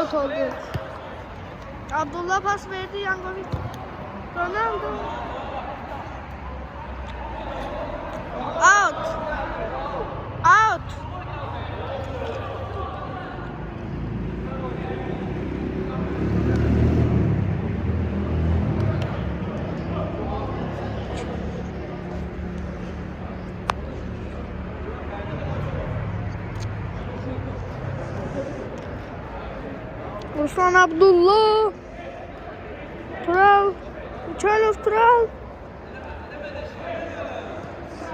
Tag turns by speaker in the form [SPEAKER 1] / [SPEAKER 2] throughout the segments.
[SPEAKER 1] out oldu. Abdullah pas verdi. Yankovic. Ronaldo. Out. Out. Ruslan Abdullah. Tural. Uçalov Tural.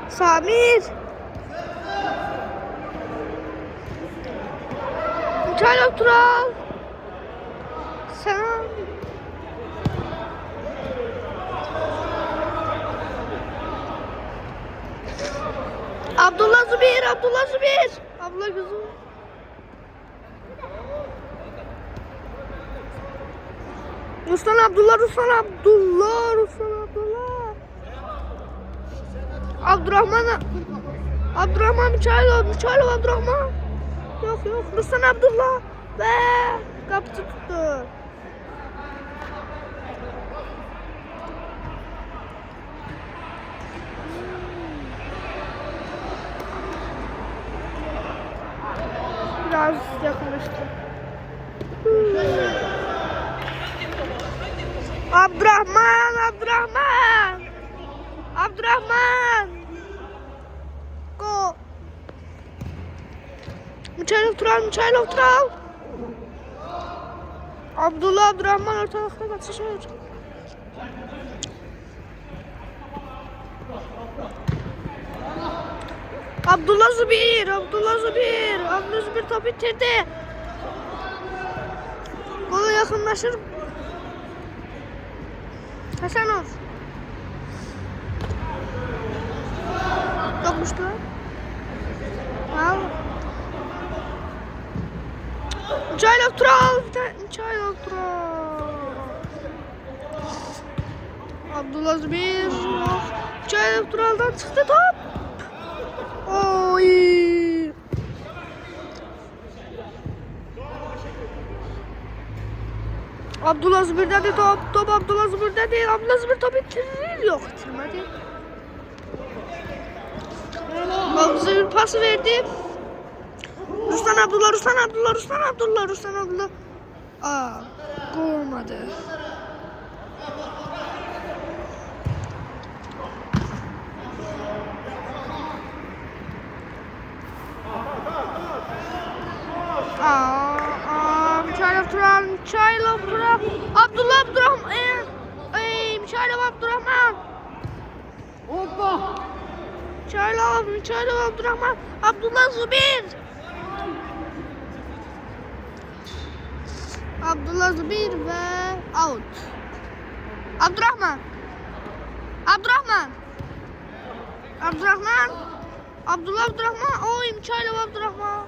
[SPEAKER 1] Samir. Uçalov Tural. Sen. Abdullah Zubir. Abdullah Zubir. Abla kızım. Ruslan Abdullah, Ruslan Abdullah, Ruslan Abdullah. Abdurrahman Miçaylov, Abdurrahman. Yok, Ruslan Abdullah ve kapı tuttu. Biraz yakınlaştı. Abdurrahman. Go. Miçaylov Tural. Abdurrahman ortalıkta kaçışıyor. Abdullah Zubir top bitirdi. Gola yakınlaşır. Hasanov. Dokmuştu. Al. Miçaylov Tural. Abdullah Zubir. Miçaylov Tural'dan çıktı top. Oy. Abdullah Zubir'de de top Abdullah Zubir'de değil. Abdullah Zubir top bitirir. Yok bitirmedi. Abdullah Zubir pası verdi. Ruslan Abdullah. Olmadı. Miçaylov Tural. Abdurrahman. Miçaylov Abdurrahman.
[SPEAKER 2] Hoppa.
[SPEAKER 1] Miçaylov Abdurrahman. Abdullah Zubir. Abdullah Zubir ve out. Abdurrahman. Abdurrahman. Oy Miçaylov Abdurrahman.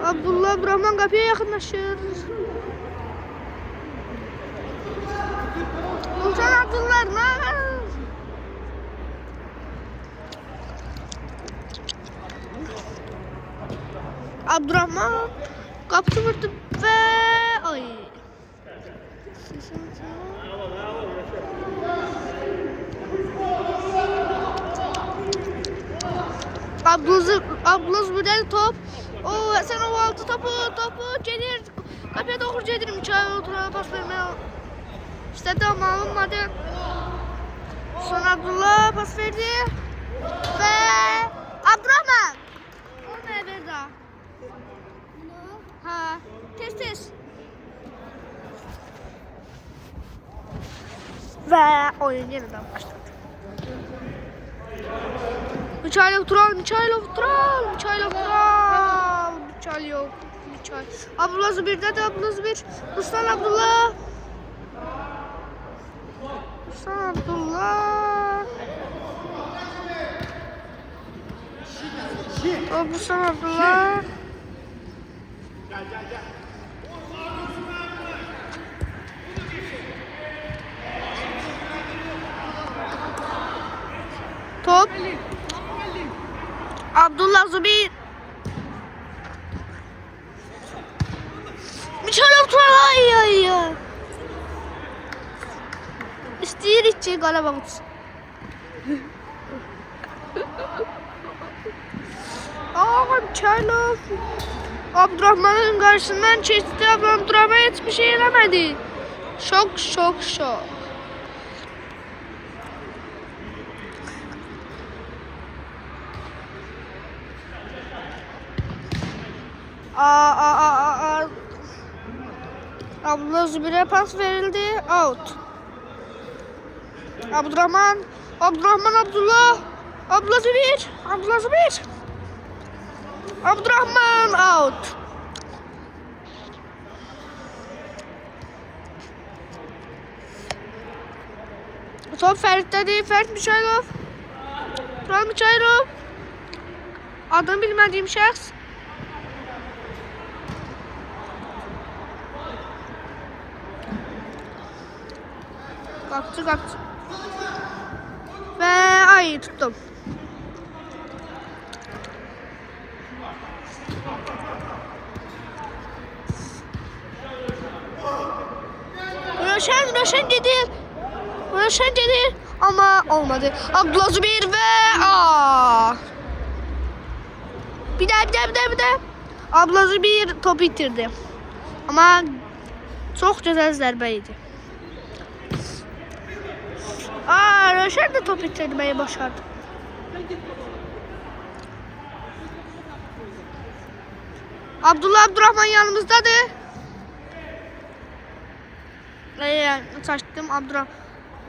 [SPEAKER 1] Abdurrahman kapıya yakınlaşır. Ruslan Abdullah ne? Abdurrahman kapı vurdu ve ay. Abdullah Zubir'den top. Sen o altı topu gelir. Kapıya doğru gelir. Miçaylov Tural'a pas vermeye istedi ama alınmadı. Sonra Abdullah pas verdi. Ve Abdurrahman. Olmaya bir daha. Ha, tez. Ve oyun yeniden başladı. Miçaylov Tural. Abdullah Zubir'de de Abdullah Zubir. Ruslan Abdullah. Ruslan Abdullah. Top. Abdullah Zubir. Miçaylov Tural. Ay. İstəyir içi qalaba uçsun. Miçaylov. Abdurrahman'ın karşısından çeşitli Abdurrahman hiçbir şey elemedi. Şok. Abdullah Zubir'e pas verildi. Out. Abdurrahman. Abdullah Zubir. Abdurrahman out. Top Ferit'te. Ferit Miçaylov. Tural Miçaylov. Adını bilmediğim şəxs. Kaptı. Ve ay tuttum. Röşen gelir. Ama olmadı. Abdullah Zubir ve Bir de. Abdullah Zubir topu itirdi. Ama çok güzel zərbə idi. Röşen de top itirmeyi başardı. Abdurrahman yanımızdadır. Saçtım Abdurrahman.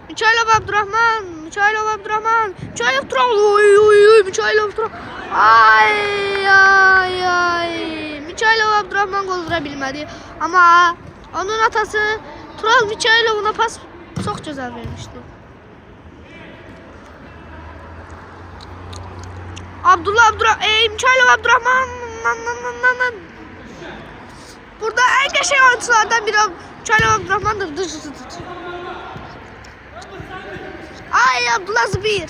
[SPEAKER 1] Miçaylov Abdurrahman. Miçaylov Tural. Miçaylov Tural. Ay. Miçaylov Abdurrahman gol vura bilmedi. Ama onun atası Tural Miçaylov'una pas çok güzel vermişti. Miçaylov Abdurrahman. Burada en geçen oyunculardan biri Miçaylov Abdurrahman'dır. Abdullah Zubir.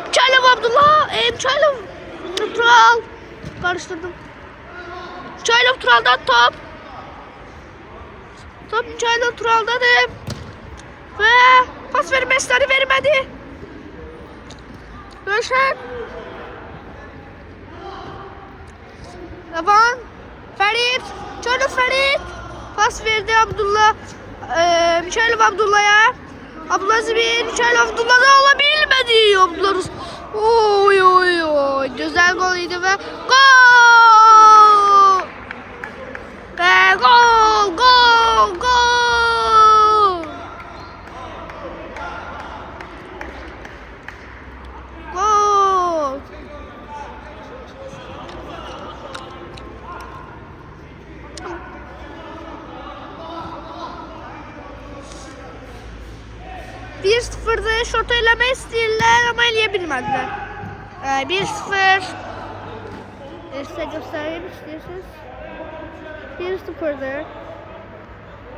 [SPEAKER 1] Miçaylov Tural. Karıştırdım. Miçaylov Tural'dan top. Top Miçaylov Tural'dadır. Ve pas vermesleri vermedi. Röşen. Yaban. Ferit. Ferit. Pas verdi Miçaylov Abdullah'a. Abdullah Zubir. Miçaylov Abdullah'da olabilmedi. Abdullah. Oy. Güzel golüydü ve gol. Ve gol. Bir 0'da şut eleme istəyirlər ama eleyebilmediler. 1-0. Size göstereyim istiyorsanız. 1-0'dır.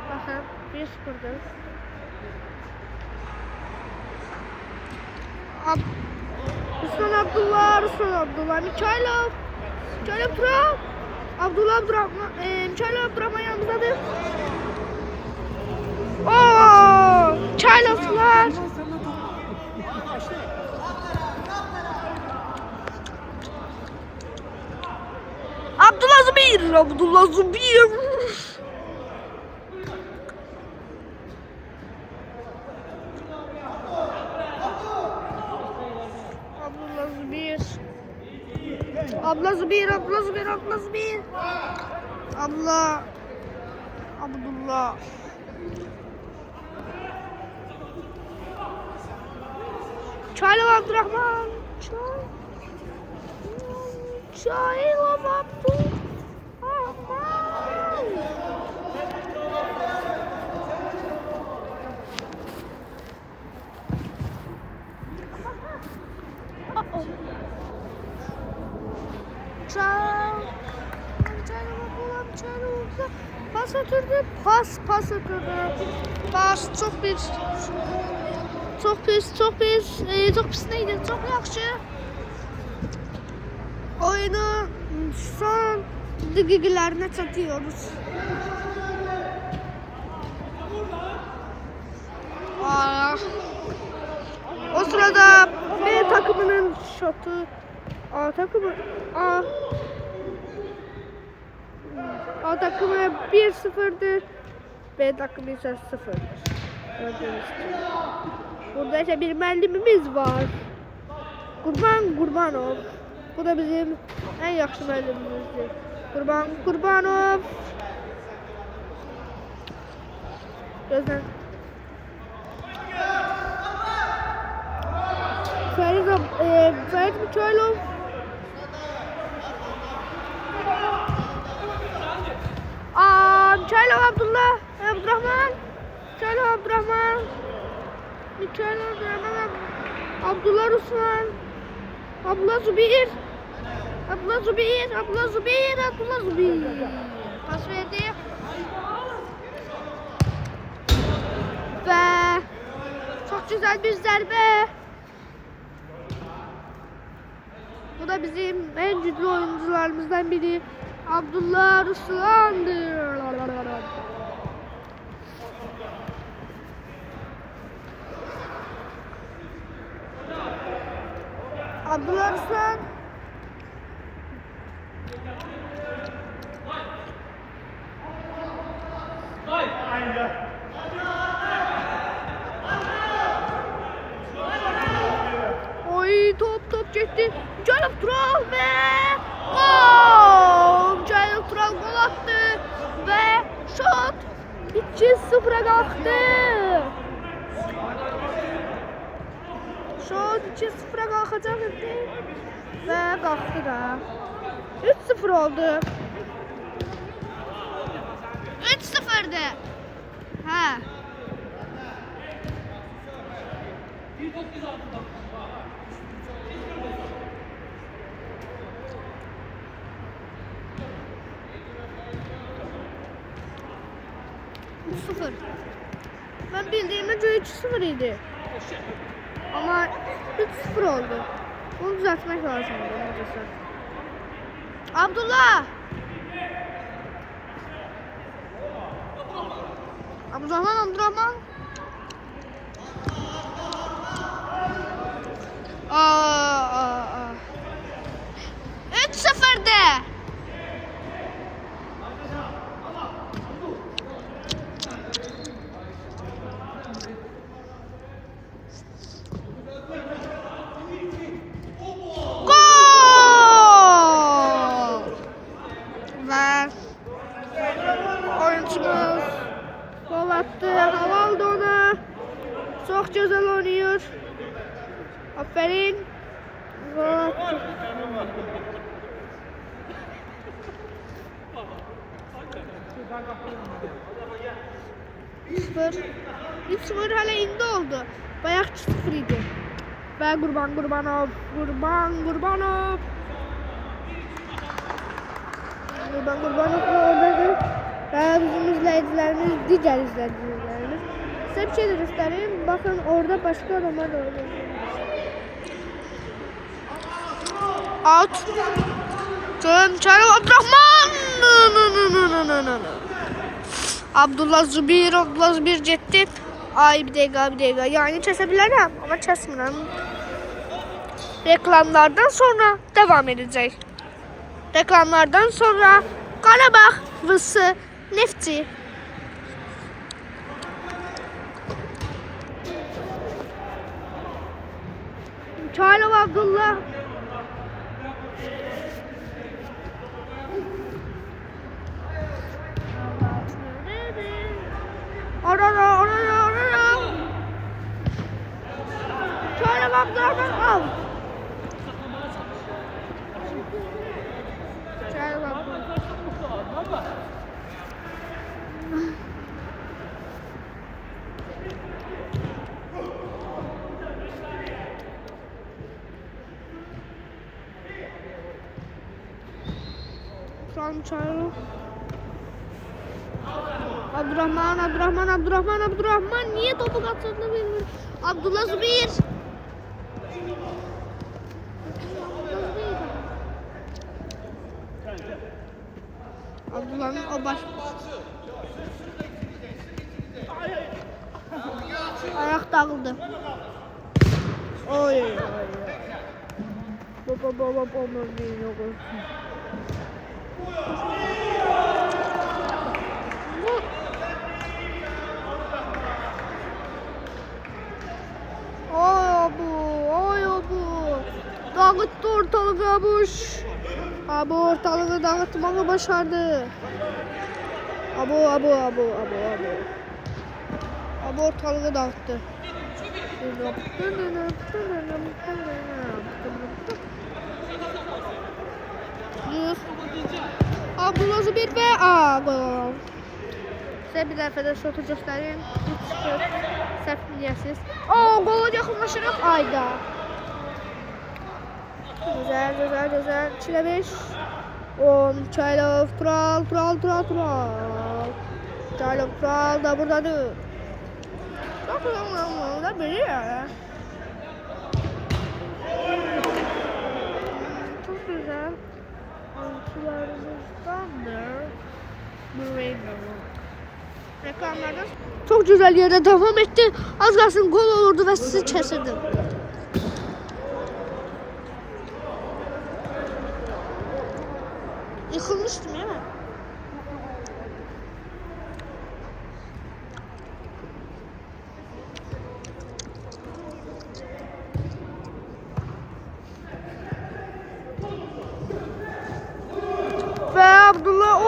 [SPEAKER 1] Bakın 1-0'dır. Ruslan Abdullah. Miçaylov Tural. Abdurrahman. Miçaylov Abdurrahman yanımızdadır. Miçaylovlar. Abdullah Zubir. Abdullah Zubir. Abdullah. Miçaylov Abdurrahman. Miçaylov Abdurrahman. Pas atırdı. Pas çok bir Çok pis, çok pis. Çok pis neydi? Çok yaxşı. Oyunu son dakikalarına çatıyoruz. O sırada B takımının şotu A takımı A takımı 1-0'dır. B takımı ise 0'dır. Burada ise bir müəllimimiz var. Qurban Qurbanov. Bu da bizim en yaxşı müəllimimizdir. Qurban Qurbanov. Gözden. Ferit Miçoylov. Miçoylov Abdullah Abdurrahman. Miçoylov Abdurrahman. Miçoylov Abdurrahman. Abdullah Ruslan. Abdullah Zubir. Abdullah Zubir. Abdullah Zubir. Abdullah Zubir. Pas verdi. Ve çok güzel bir zərbe. Bu da bizim en güçlü oyuncularımızdan biri. Abdullah Ruslan'dır. Abdullah Ruslan. Oy top gitti. Miçoylov Tural ve gol. Miçoylov Tural gol attı ve şut 2-0'a kalktı. Şut 2-0'a kalkacak idi ve kalktı da. 3-0 oldu. 3-0'dı. Ha. Sıfır. Ben bildiğime göre 3-0 idi. Ama 3-0 oldu. Bunu düzeltmek lazım. Abdullah. Abdurrahman. 3-0'dı. Oyuncumuz gol attı. Hava aldı ona. Çok güzel oynuyor. Aferin. Gol attı. Sıfır. 3-0 hala indi oldu. Bayağı 2-0 idi. Ve Qurban Qurbanov. Qurbanov oradadır. Ve bizim izleyicilerimiz, diğer izleyicilerimiz. Size bir şey de göstereyim. Bakın orada başka adamlar da orada. Out. Miçoylov Abdurrahman. Abdullah Zubir getdi. Ay bir dakika. Yani kesebilirim ama kesmirəm. Reklamlardan sonra devam edecek. Reklamlardan sonra Qarabağ vs Neftçi. Miçoylov Abdullah. Orada. Miçoylov Abdurrahman al. Miçoylov. Abdurrahman niye topu kaçırdığını bilmiyorum. Abdullah Zubir. Abdullah'ın o baş. Ayak dağıldı. Oy. Baba onu değil yok. Oy bu. Dağıttı ortalığı Abuş. Abi ortalığı dağıtmayı başardı. Abi ortalığı dağıttı. Düz. Abdullah Zubir ve gol. Size bir dəfə də şotu göstərim. Səhv eləyəsiniz. Qola yaxınlaşırıq. Ayda. Güzel. 2-5. 10. Çaylov, Tural. Çaylov, Tural da buradadır. Çok güzel. Da biri ya. Çok güzel. Oyuncularımızdandır. Reklamlarda çok güzel yere devam etti. Az kalsın gol olurdu ve sizi keserdim. Yıkılmıştım değil mi? Ve Abdullah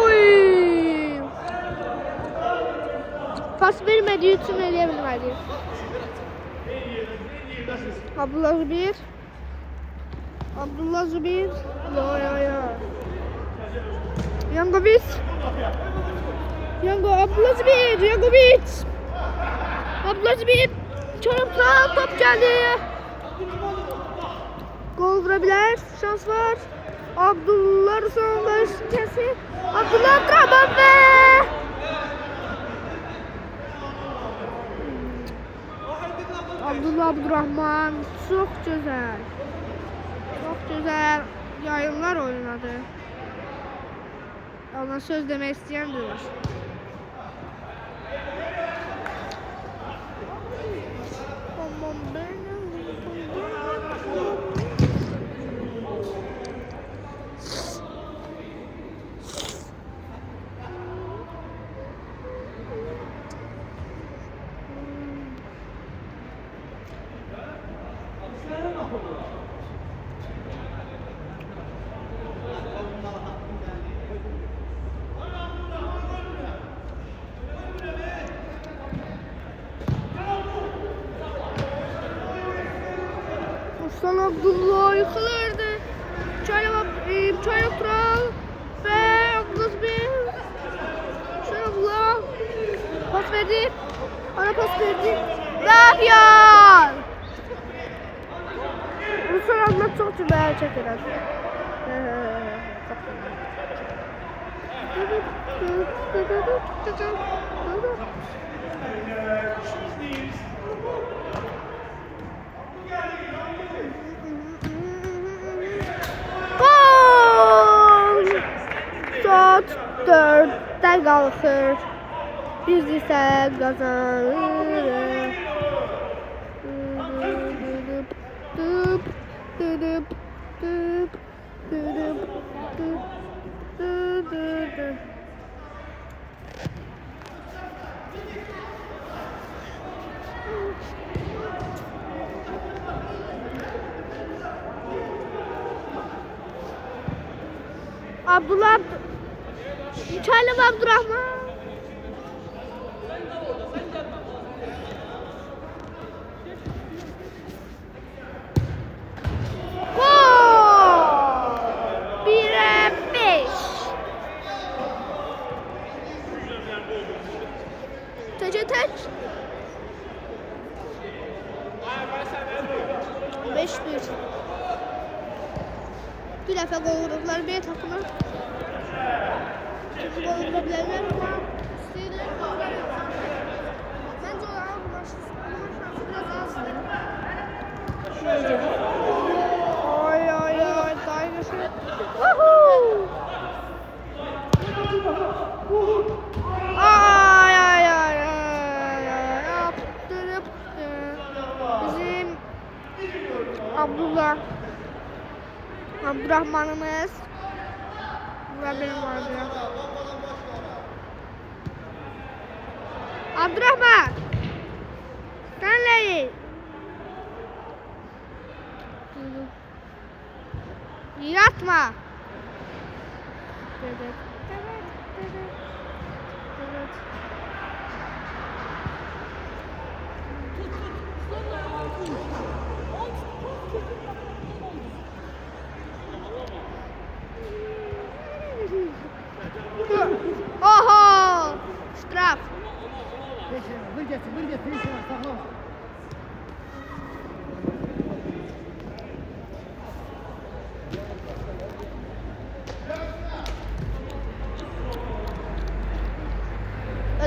[SPEAKER 1] pas vermediği için eleyebilmedi. Abdullah Zubir. Ya. Yangovic. Abdullah Zubir. Çorapta top geldi. Gol vurabilir. Şans var. Abdullah son karşısı. Abdullah Abdurrahman ve Abdurrahman çok güzel yayınlar oynadı. Ona söz demek isteyen de var. Son Abdullah yıkılırdı. Çaylov Tural ve Abdullah Zubir. Abdullah pas verdi. Ara pas verdi. Ne yapıyor? Bu son Abdullah çok güzel çekiyor. Shot 4'te kalkır. Biz ise kazanırız. Çaylov Abdurrahman. Gol! 1'e 5. Tek. 5-1. Bir defa gol vurdular bir takıma. Çünkü gol vurabilirler ama istediler. Bence o maç biraz azdı. Ay ay ay. Dayısı. Woohoo! Ay ay ay ay. Yaptırıp bizim Abdurrahman'ımız. Burada benim vardı ya. Abdurrahman. Senleyi. Yatma. Evet. Oho! Straf.
[SPEAKER 2] Bir getir. İşte sakla.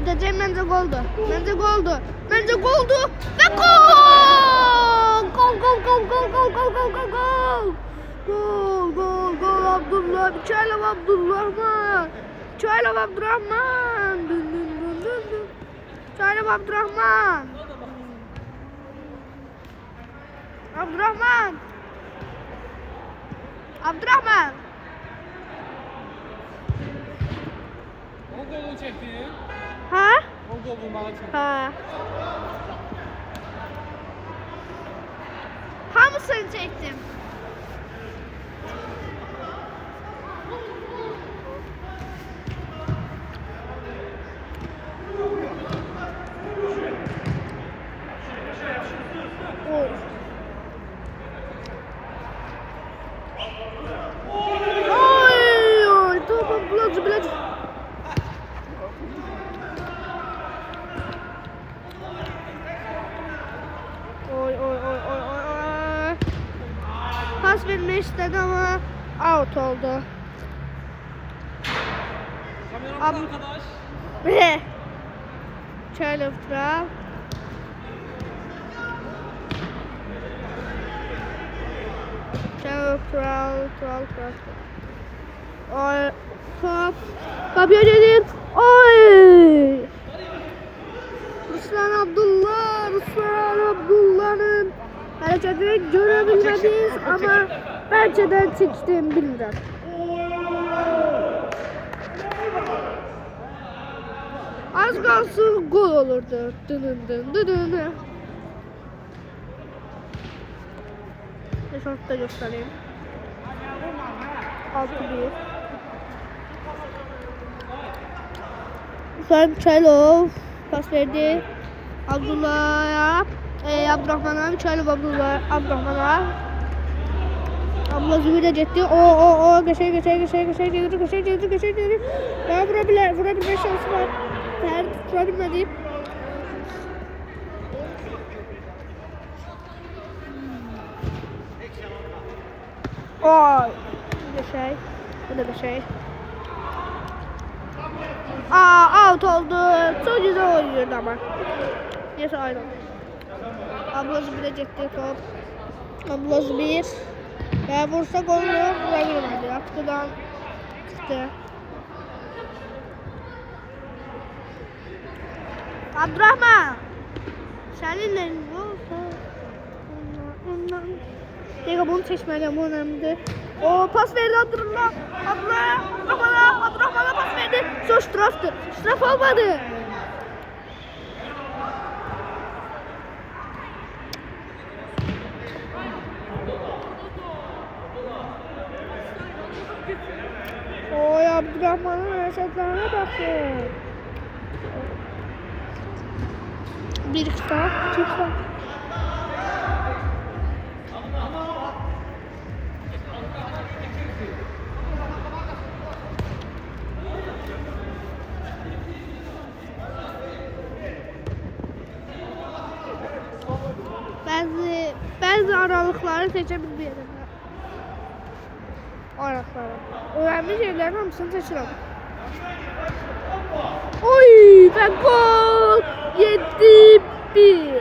[SPEAKER 1] Ödeyeceğim bence goldu. Bence goldu. Ve gol! Gol Abdullah. Çaylab Abdurrahman. Çaylab Abdurrahman. Dün. Çaylab Abdurrahman. Abdurrahman.
[SPEAKER 2] O golü çekti.
[SPEAKER 1] Ha?
[SPEAKER 2] O gol bulmalı çekti.
[SPEAKER 1] Ha. Hamısını çektim. Oy, tamam, bilacı. Oy. Pas vermek istedi ama out oldu.
[SPEAKER 2] Kameramız arkadaş.
[SPEAKER 1] Ve Çaylab Abdurrahman. Kral. Oy, top. Kapıya gelin. Oy! Ruslan Abdullah'ın hareketini görebilmediyiz ama pençeden çektiğim bilmiyorum. Az kalsın gol olurdu. Dın. Şortta göstereyim. 6-1. Sonra Çaylab pas verdi Abdullah'a, Abdurrahman'a, Çaylab Abdurrahman'a. Abdullah Zübeyir'e gitti. O geçer. Daha vurabilme şansı var. Vurabilmedi. Oy. Bu da bir şey. Out oldu. Çok güzel oynuyordu ama. Neyse ayrı. Abdullah Zübeyir'e gitti top. Abdullah Zübeyir. Ve vursa gol yok. Vurabilmedi. Atkıdan çıktı. Abdurrahman. Seninle ne oldu? Dega bunu seçmeliyim, bu önemli. O pas verdi Abdurrahman'a pas verdi. Sonra ştraftı. Ştraf olmadı. Oy, Abdurrahman'ın hareketlerine bakın. Bir kitap, iki kitap. Bazı aralıkları seçebilirim. Aralıkları. Önemli şeylerin hamısını seçiyorum. Oy, ben gol! 7-1.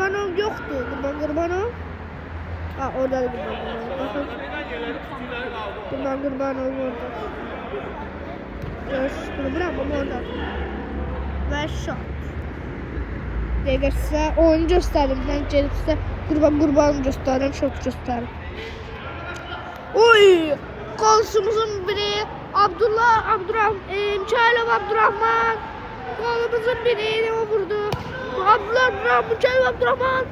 [SPEAKER 1] Qurbanov yoxdur. Qurbanov. Ha, orada da Qurbanov. Baxın. Qurbanov orada. Görüşürüz. Orada. Və şot. Dəqiqə sizə oyunu göstərim. Mən gedib sizə Qurbanı göstərim, şot göstərim. Oy! Qolçumuzun biri Mikailov Abdurrahman. Qolumuzun biri o vurdu. Mikailov Abdurrahman.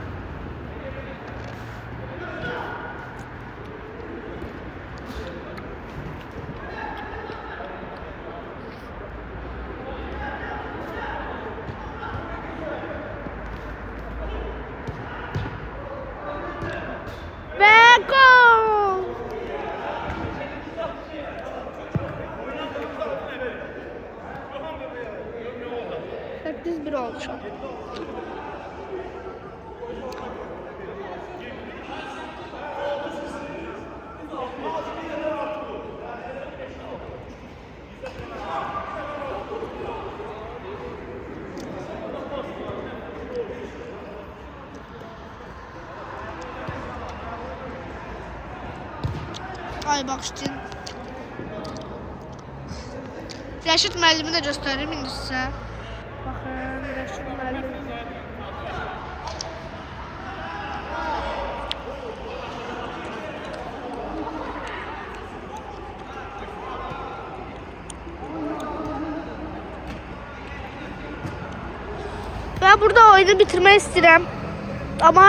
[SPEAKER 1] Ve gol! 8-1 oldu şu an. Ay bağışlayın. Rəşid müəllimi də göstərim indi sizə. Baxın, Rəşid müəllim. Ben burada oyunu bitirmək istəyirəm. Amma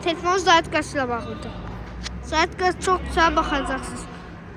[SPEAKER 1] telefon saat kaçıyla bağlıdır. Saat kaç çok güzel bakacaksınız.